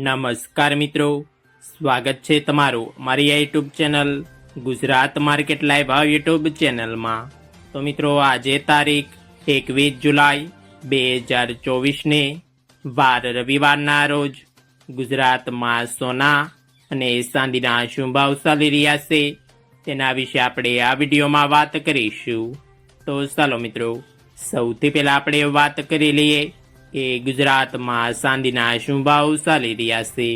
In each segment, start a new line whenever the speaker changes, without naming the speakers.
નમસ્કાર મિત્રો, સ્વાગત છે તમારું મારી YouTube channel Gujarat market live YouTube ચેનલમાં। તો મિત્રો, આજે તારીખ 21 જુલાઈ 2024ને વાર રવિવારના રોજ ગુજરાતમાં સોના અને ચાંદીના શું ભાવ ચાલી રહ્યા છે તેના વિશે આપણે આ વિડીયોમાં વાત કરીશું। તો ચાલો મિત્રો, સૌથી પહેલા આપણે વાત કરી લઈએ કે ગુજરાતમાં ચાંદીના શું ભાવ ચાલી રહ્યા છે।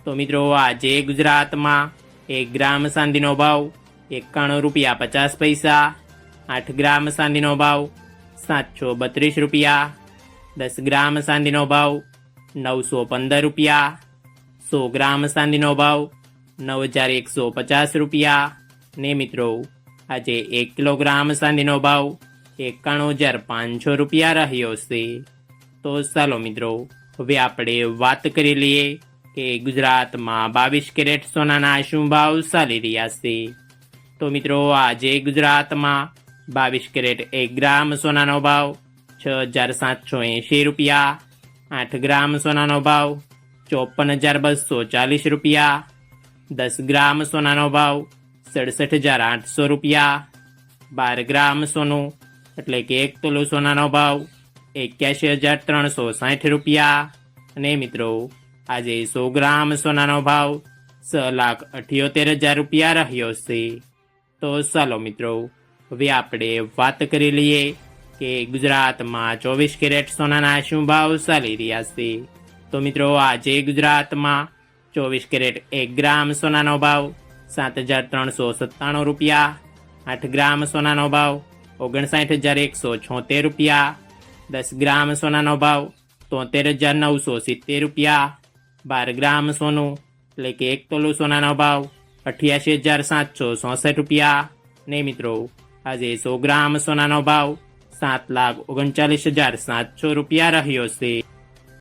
તો મિત્રો, આજે ગુજરાતમાં 1 ગ્રામ ચાંદીનો ભાવ 91 રૂપિયા 50 પૈસા, 8 ગ્રામ ચાંદીનો ભાવ 732 રૂપિયા, 10 ગ્રામ ચાંદીનો ભાવ 915 રૂપિયા, 100 ગ્રામ ચાંદીનો ભાવ 9150 રૂપિયા ને મિત્રો, આજે 1 કિલોગ્રામ ચાંદીનો ભાવ 91500 રૂપિયા રહ્યો છે। તો ચાલો મિત્રો, હવે આપણે વાત કરી લઈએ કે ગુજરાતમાં 22 કેરેટ સોનાના શું ભાવ ચાલી રહ્યા છે। તો મિત્રો, આજે ગુજરાતમાં 22 કેરેટ 1 ગ્રામ સોનાનો ભાવ 6780 રૂપિયા, 8 ગ્રામ સોનાનો ભાવ 54240 રૂપિયા, 10 ગ્રામ સોનાનો ભાવ 67800 રૂપિયા, 12 ગ્રામ સોનું એટલે કે 1 તોલો સોનાનો ભાવ 81360 રૂપિયા અને મિત્રો, આજે 100 ગ્રામ સોનાનો ભાવ 6,78,000 રૂપિયા રહ્યો છે। તો ચાલો મિત્રો, હવે આપણે વાત કરી લઈએ કે ગુજરાતમાં 24 કેરેટ સોનાના શું ભાવ ચાલી રહ્યા છે। તો મિત્રો, આજે ગુજરાતમાં 24 કેરેટ 1 ગ્રામ સોનાનો ભાવ 7,397 રૂપિયા, 8 ગ્રામ સોનાનો ભાવ 59,176 રૂપિયા, 10 ગ્રામ સોનાનો ભાવ 73,970 રૂપિયા, 12 ગ્રામ સોનું એટલે કે 1 તોલું સોનાનો ભાવ 88,764 રૂપિયા ને મિત્રો, આજે 100 ગ્રામ સોનાનો ભાવ 7,39,700 રૂપિયા રહ્યો છે।